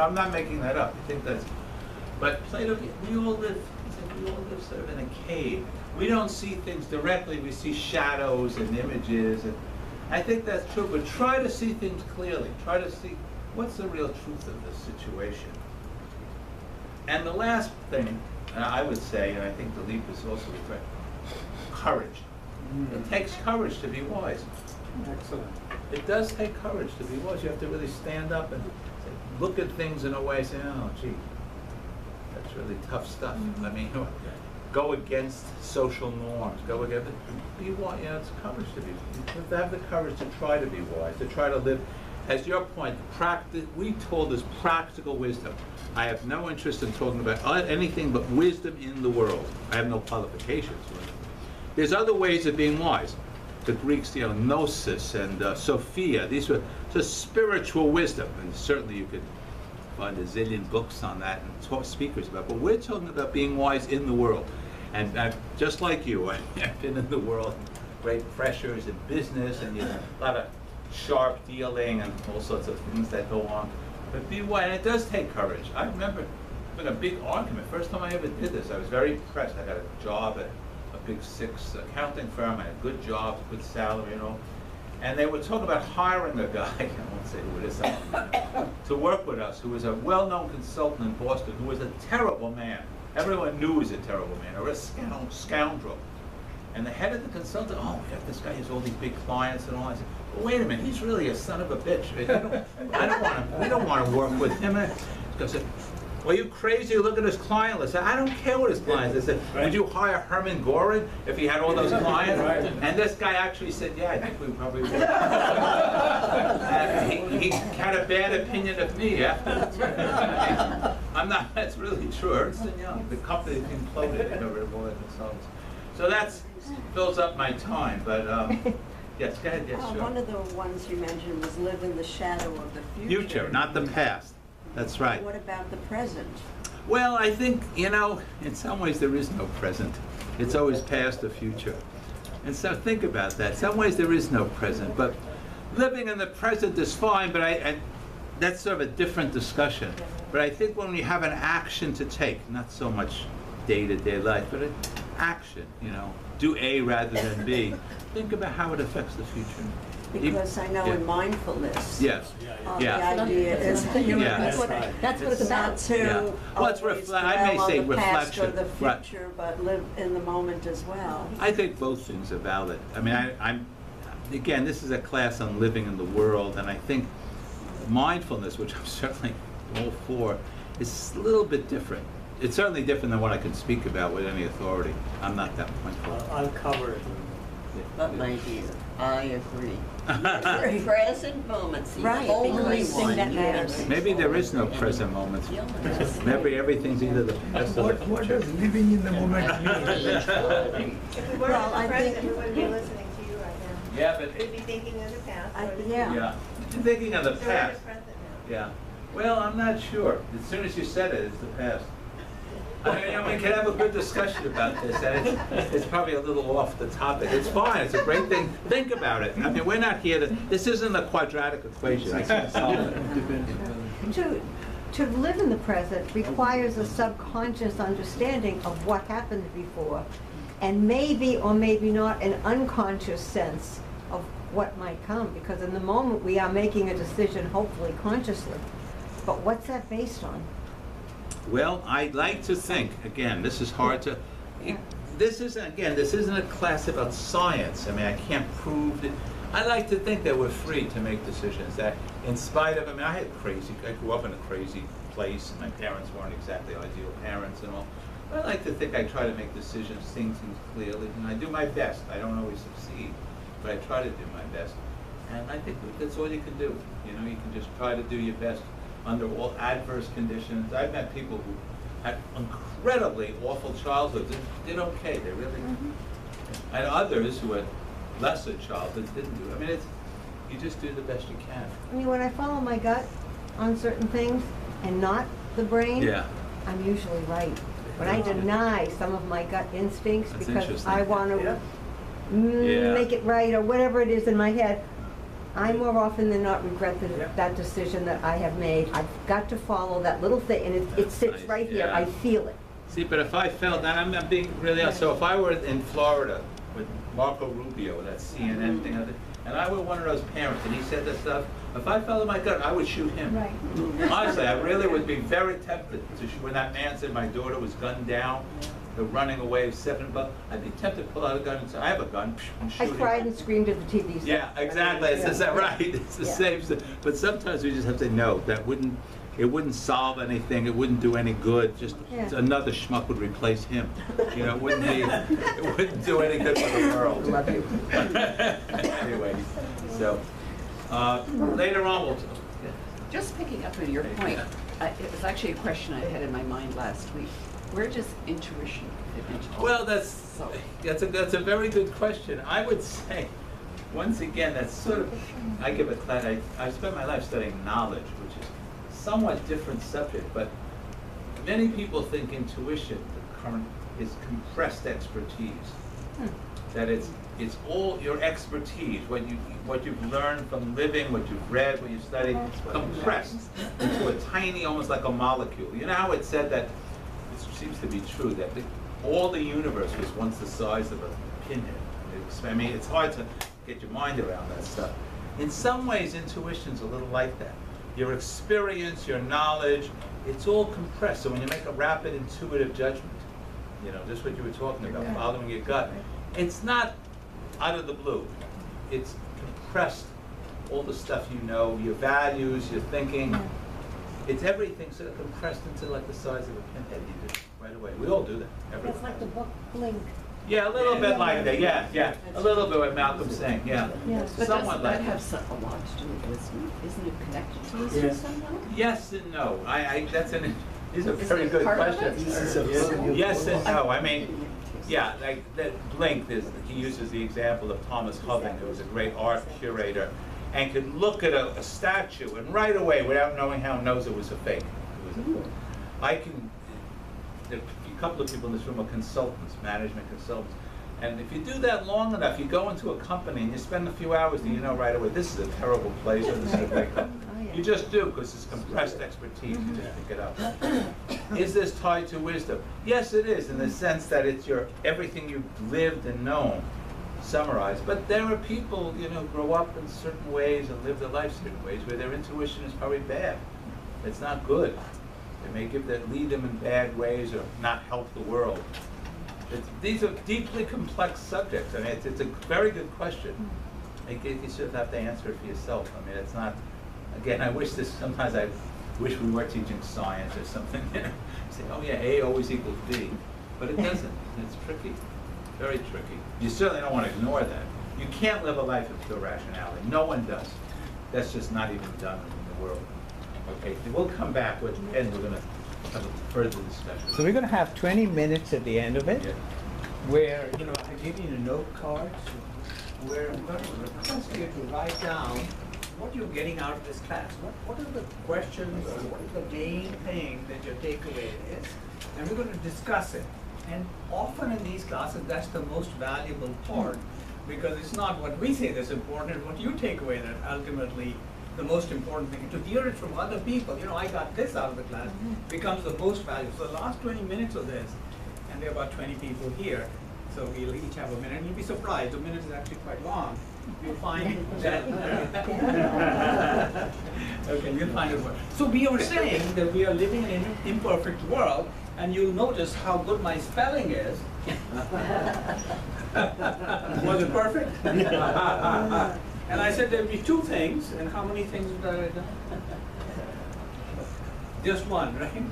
I'm not making that up. I think that's, but Plato, we all live, he said, we all live sort of in a cave. We don't see things directly, we see shadows and images, and I think that's true, but try to see things clearly. Try to see what's the real truth of this situation. And the last thing, I would say, and I think the leap is also correct, courage. It takes courage to be wise. Excellent. It does take courage to be wise. You have to really stand up and look at things in a way, say, oh, gee, that's really tough stuff. I mean, go against social norms. Go against, be wise. You know, it's courage to be. You have to have the courage to try to be wise, to try to live. As your point, we told us practical wisdom. I have no interest in talking about anything but wisdom in the world. I have no qualifications. There's other ways of being wise. The Greeks, gnosis and Sophia, these were just spiritual wisdom. And certainly you could find a zillion books on that and talk speakers about it. But we're talking about being wise in the world. And just like you, I've been in the world, great pressures in business, and a lot of sharp dealing and all sorts of things that go on. But be wise, and it does take courage. I remember having a big argument. First time I ever did this, I was very impressed. I got a job at a big 6 accounting firm. I had a good job, good salary, And they were talking about hiring a guy, I won't say who it is, to work with us, who was a well-known consultant in Boston, who was a terrible man. Everyone knew he was a terrible man, or a scoundrel. And the head of the consultant, oh, we have this guy, he has all these big clients and all. I said, well, wait a minute, he's really a son of a bitch. We don't want to work with him. He said, well, you crazy, look at his client list. I said, I don't care what his clients. I said, would you hire Herman Goring if he had all those clients? And this guy actually said, yeah, I think we probably would. He had a bad opinion of me afterwards. I'm not, that's really true. Ernst & Young, the company imploded, got rid of all their consultants. So that fills up my time, but yes, go ahead, yes, sure. One of the ones you mentioned was live in the shadow of the future. Future, not the past. That's right. What about the present? Well, I think, in some ways there is no present. It's always past or future. And so think about that. In some ways there is no present, but living in the present is fine, but that's sort of a different discussion. But I think when we have an action to take, not so much day-to-day life, but an action, do A rather than B, think about how it affects the future. Because I know in mindfulness, yes, the idea is that's what it's about. To well, it's I may say the past or reflection, the future, but live in the moment as well. I think both things are valid. I mean, I'm again, this is a class on living in the world, and I think mindfulness, which I'm certainly all for, is a little bit different. It's certainly different than what I can speak about with any authority. I'm not that mindful. Uncover it. But my dear, I agree. The present moment's the Right, only because thing that yes. matters. Maybe there is no present moment. Maybe everything's either the past or the What future. does living in the moment mean? If we weren't Well, in I the present, think- we wouldn't be listening to you right now. Yeah, but We'd be thinking of the past. or the Yeah. yeah, thinking of the So we're in past. the present now. Yeah. Well, I'm not sure. As soon as you said it, it's the past. I mean, we can have a good discussion about this, and it's probably a little off the topic. It's fine. It's a great thing. Think about it. I mean, we're not here to. This isn't a quadratic equation. I can't solve it. To live in the present requires a subconscious understanding of what happened before, and maybe or maybe not an unconscious sense of what might come, because in the moment we are making a decision, hopefully consciously. But what's that based on? Well, I'd like to think, again, this is hard to, this isn't a class about science. I mean, I can't prove it. I like to think that we're free to make decisions, that in spite of, I grew up in a crazy place, and my parents weren't exactly ideal parents and all. But I like to think I try to make decisions, seeing things clearly, and I do my best. I don't always succeed, but I try to do my best. And I think that's all you can do. You can just try to do your best under all adverse conditions. I've met people who had incredibly awful childhoods and did okay. They really, and others who had lesser childhoods didn't do. I mean, you just do the best you can. I mean, when I follow my gut on certain things and not the brain, Yeah. I'm usually right. When I deny some of my gut instincts That's because interesting. I want to Yeah. make it right or whatever it is in my head, I more often than not regret Yeah. that decision that I have made. I've got to follow that little thing, and it sits Nice, right here. yeah. I feel it. See, but if I felt, and I'm being really honest, so if I were in Florida with Marco Rubio, that CNN thing, and I were one of those parents, and he said this stuff, if I felt in my gut, I would shoot him. Right. Honestly, I really would be very tempted to shoot. When that man said my daughter was gunned down, they're running away, $7, I'd be tempted to pull out a gun and say, I have a gun, and I shoot him. cried and screamed at the TV set. Yeah, exactly, it's the right, it's the Yeah. same stuff. But sometimes we just have to know that it wouldn't solve anything, it wouldn't do any good, just Yeah. another schmuck would replace him. You know, it wouldn't do any good for the world. Love you. Anyway, so, later on, we'll, Just picking up on your point, it was actually a question I had in my mind last week. Where does intuition fit into all well, this? that's a very good question. I would say, once again, that's sort of, I give a class, I spent my life studying knowledge, which is a somewhat different subject, but many people think intuition, the current, is compressed expertise. That it's all your expertise, what you've learned from living, what you've read, what you've studied, compressed into a tiny, almost like a molecule. You know how it's said that, it seems to be true, that all the universe was once the size of a pinhead. I mean, it's hard to get your mind around that stuff. In some ways, intuition's a little like that. Your experience, your knowledge, it's all compressed. So when you make a rapid intuitive judgment, you know, just what you were talking about, following your gut, it's not out of the blue. It's compressed, all the stuff you know, your values, your thinking. It's everything sort of compressed into like the size of a pinhead. You just right away. We all do that. Everyone. It's like the book Blink. Yeah, a little bit like that. Yeah. A little bit what Malcolm's saying. Yeah. Yes. But Somewhat doesn't like that have that. a lot to do with wisdom? Isn't it connected to wisdom Yeah. somehow? Yes and no. That's these are Is very it good part of questions. it? Yes and no. I mean, yeah, like that Blink, he uses the example of Thomas Hoving, who was a great art curator, and could look at a statue and right away, without knowing how, knows it was a fake. It was a couple of people in this room are consultants, management consultants. And if you do that long enough, you go into a company and you spend a few hours and you know right away, this is a terrible place, or this is a great company. You just do, because it's compressed expertise, you just pick it up. Is this tied to wisdom? Yes, it is, in the sense that it's everything you've lived and known summarized. But there are people, you know, grow up in certain ways and live their life certain ways where their intuition is probably bad. It's not good. They may lead them in bad ways or not help the world. These are deeply complex subjects. I mean, it's a very good question. You should have to answer it for yourself. I mean, it's not, again, sometimes I wish we were teaching science or something. You know, say, oh yeah, A always equals B. But it doesn't. It's tricky, very tricky. You certainly don't want to ignore that. You can't live a life of pure rationality. No one does. That's just not even done in the world. Okay, we'll come back with, and we're going to have a further discussion. So we're going to have 20 minutes at the end of it, Yeah. where, you know, I give you a note card, where I'm going to request you to write down what you're getting out of this class. What are the questions, or what is the main thing that your takeaway is? And we're going to discuss it. And often in these classes, that's the most valuable part, because it's not what we say that's important, it's what you take away that ultimately the most important thing. To hear it from other people, you know, I got this out of the class, becomes the most valuable. So the last 20 minutes of this, and there are about 20 people here, so we'll each have a minute, and you'll be surprised, a minute is actually quite long. You'll find that, okay, you'll find it work. So we are saying that we are living in an imperfect world, and you'll notice how good my spelling is. Was it perfect? And I said there'd be two things, and how many things did I write down? Just one, right?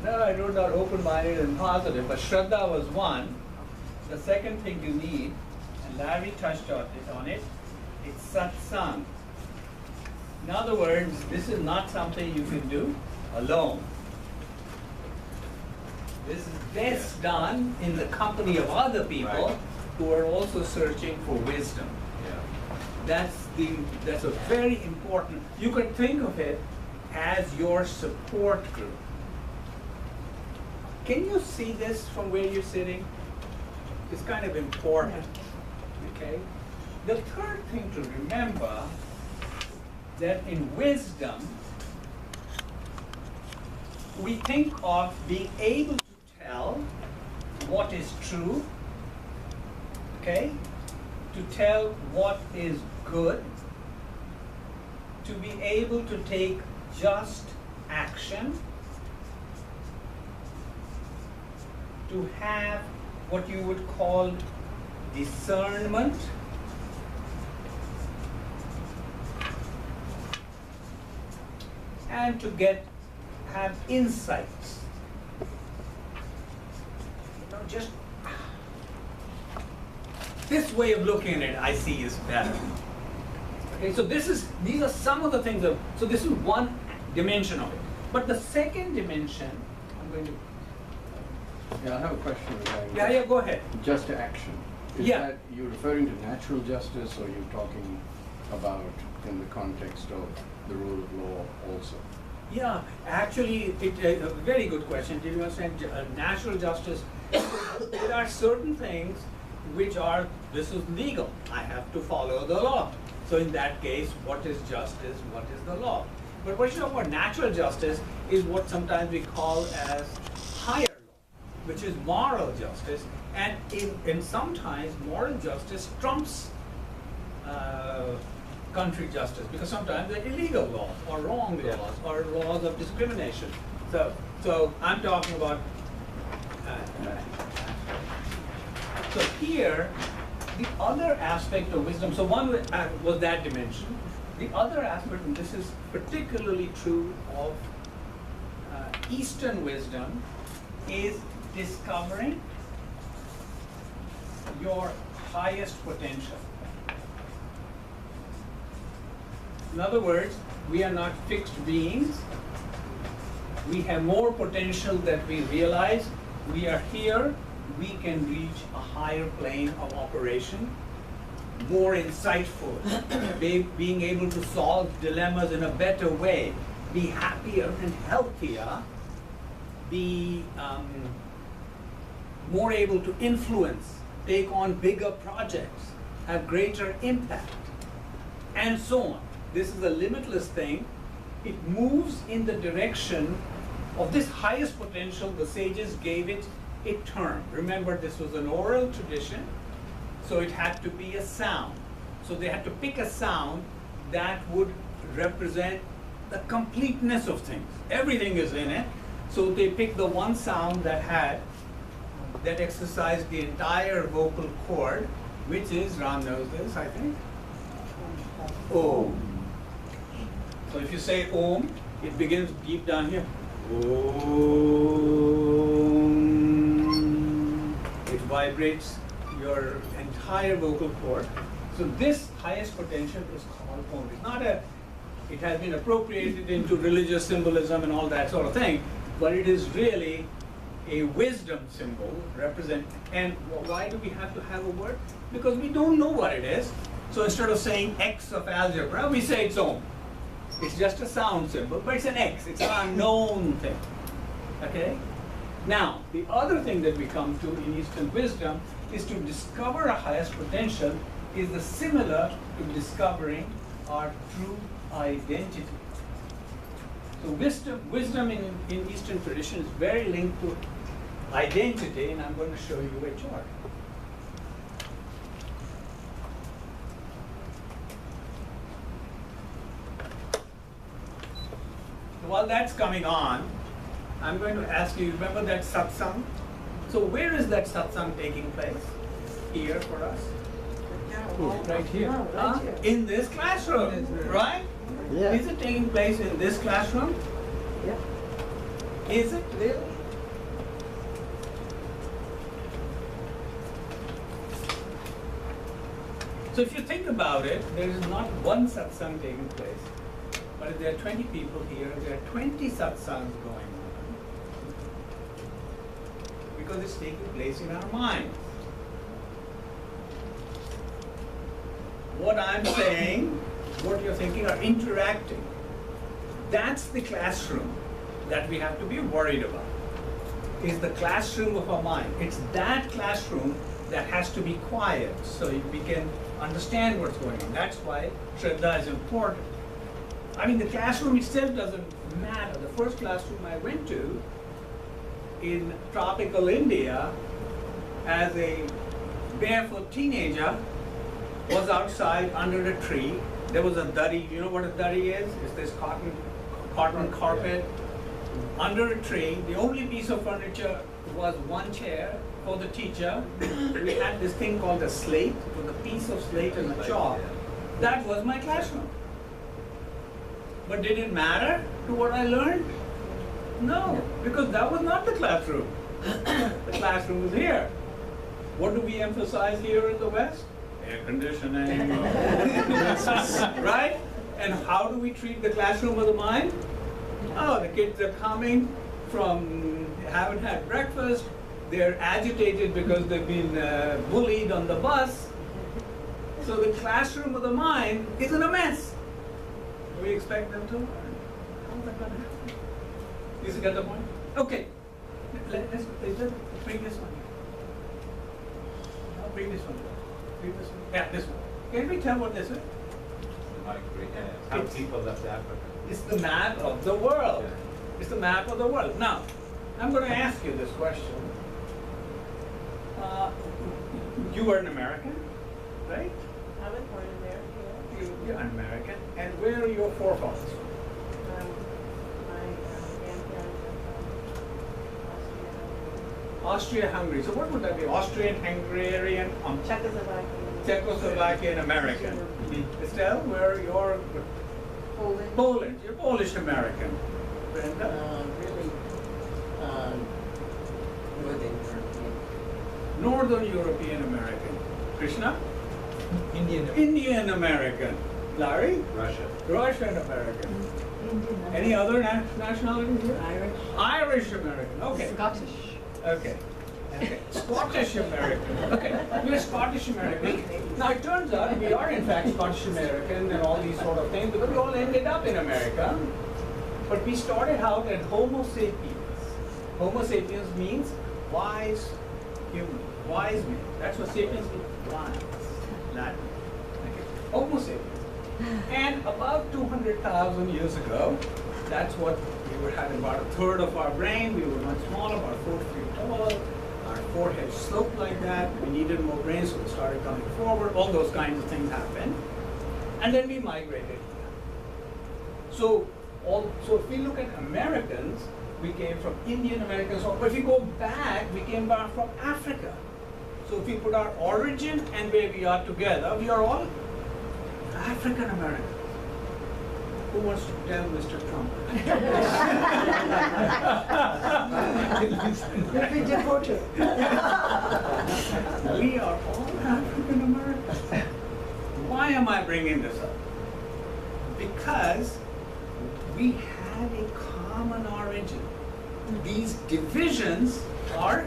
No, I wrote down open-minded and positive, but Shraddha was one. The second thing you need, and Larry touched on it, it's satsang. In other words, this is not something you can do alone. This is best done in the company of other people. Right. Who are also searching for wisdom. Yeah. That's a very important, you can think of it as your support group. Can you see this from where you're sitting? It's kind of important, okay? The third thing to remember, that in wisdom, we think of being able to tell what is true, okay? To tell what is good, to be able to take just action, to have what you would call discernment, and to have insights. You know, just this way of looking at it, I see, is better. Okay, so these are some of the things so this is one dimension of it. But the second dimension, I'm going to, Yeah, I have a question regarding yeah, go ahead. just action. Is Yeah. that you referring to natural justice, or you talking about in the context of the rule of law also? Yeah, actually, a very good question. Did you understand natural justice? There are certain things which are, this is legal. I have to follow the law. So in that case, what is justice? What is the law? But what you talk about natural justice is what sometimes we call as higher law, which is moral justice. And in sometimes moral justice trumps country justice, because sometimes they're illegal laws or wrong laws or laws of discrimination. So I'm talking about. So here, the other aspect of wisdom. So one was that dimension. The other aspect, and this is particularly true of Eastern wisdom, is discovering your highest potential. In other words, we are not fixed beings. We have more potential than we realize. We are here. We can reach a higher plane of operation, more insightful, being able to solve dilemmas in a better way, be happier and healthier, be more able to influence, take on bigger projects, have greater impact, and so on. This is a limitless thing. It moves in the direction of this highest potential. The sages gave it a term. Remember, this was an oral tradition, so it had to be a sound. So they had to pick a sound that would represent the completeness of things. Everything is in it. So they picked the one sound that exercised the entire vocal cord, which is, Ram knows this, I think, Om. So if you say Om, it begins deep down here. Om. It vibrates your entire vocal cord. So this highest potential is called Om. It's not it has been appropriated into religious symbolism and all that sort of thing, but it is really a wisdom symbol and why do we have to have a word? Because we don't know what it is. So instead of saying X of algebra, we say it's Om. It's just a sound symbol, but it's an X. It's an unknown thing. Okay? Now, the other thing that we come to in Eastern wisdom is to discover our highest potential is similar to discovering our true identity. So wisdom in Eastern tradition is very linked to identity, and I'm going to show you a chart. While that's coming on, I'm going to ask you, remember that satsang? So where is that satsang taking place? Here for us? Right here. Huh? In this classroom, right? Yeah. Is it taking place in this classroom? Yeah. Is it really? So if you think about it, there is not one satsang taking place. But if there are 20 people here, there are 20 satsangs going on. Because it's taking place in our minds. What I'm saying, what you're thinking are interacting. That's the classroom that we have to be worried about. Is the classroom of our mind. It's that classroom that has to be quiet so we can understand what's going on. That's why Shraddha is important. I mean, the classroom itself doesn't matter. The first classroom I went to in tropical India as a barefoot teenager was outside under a tree. There was a dari. You know what a dari is? It's this cotton carpet under a tree. The only piece of furniture was one chair for the teacher. We had this thing called a slate. It was a piece of slate and a chalk. That was my classroom. But did it matter to what I learned? No, because that was not the classroom. The classroom was here. What do we emphasize here in the West? Air conditioning. Right? And how do we treat the classroom of the mind? Oh, the kids are coming from, haven't had breakfast, they're agitated because they've been bullied on the bus. So the classroom of the mind is in a mess. Do we expect them to learn? How's that going to happen? You get the point? Okay. Let's bring this one. I'll bring this one. Bring this one. Yeah, this one. Can we tell what this is? How people left Africa. It's the map of the world. It's the map of the world. Now, I'm going to ask you this question. You were an American, right? I was born in there, yeah. You're an American. And where are your forefathers from? My grandparents are from Austria-Hungary. So what would that be? Austrian, Hungarian, Czechoslovakia. Czechoslovakian, American. Estelle, where are your Poland. Poland? You're Polish-American. Brenda? Really, Northern European. Northern European American. Krishna? Indian. Indian American. Larry? Russia. Russian American. Any other nationalities here? Irish. Irish American. Okay. Scottish. Okay. Okay. Scottish American. Okay. You're Scottish American. Now it turns out we are in fact Scottish American and all these sort of things because we all ended up in America. But we started out at Homo sapiens. Homo sapiens means wise human. Wise man. That's what sapiens means. Wise. Latin. Okay. Homo sapiens. And about 200,000 years ago, that's what we were having about a third of our brain. We were much smaller, about 4 feet tall. Our forehead sloped like that. We needed more brain, so we started coming forward. All those kinds of things happened. And then we migrated. So if we look at Americans, we came from Indian Americans. But if we go back, we came back from Africa. So if we put our origin and where we are together, we are all African Americans. Who wants to tell Mr. Trump? You'll be deported. We are all African Americans. Why am I bringing this up? Because we had a common origin. These divisions are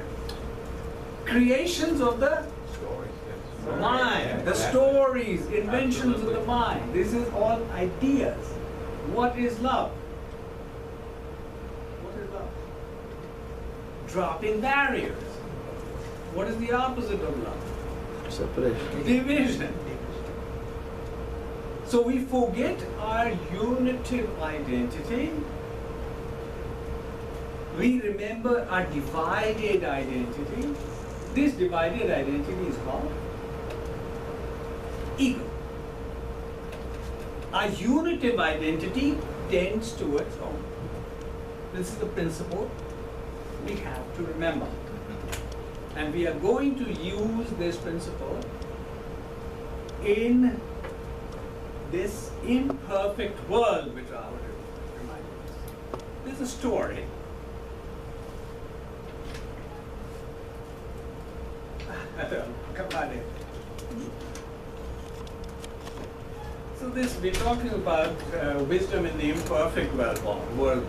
creations of the mind, the stories, inventions of the mind. This is all ideas. What is love? What is love? Dropping barriers. What is the opposite of love? Separation. Division. So we forget our unitive identity. We remember our divided identity. This divided identity is called ego. Our unitive identity tends towards home. This is the principle we have to remember. And we are going to use this principle in this imperfect world which I will remind you. There's a story. Come on in. So we're talking about wisdom in the imperfect world.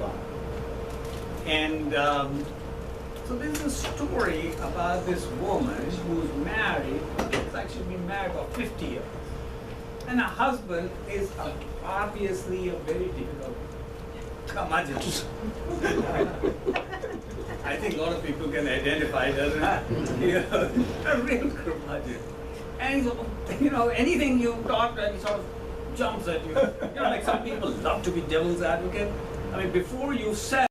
And so there's a story about this woman who's married, it's actually been married for 50 years. And her husband is obviously a very difficult curmudgeons. I think a lot of people can identify, doesn't it? You know, a real curmudgeon. And you know, anything you talk, and he sort of jumps at you. You know, like some people love to be devil's advocate. I mean, before you said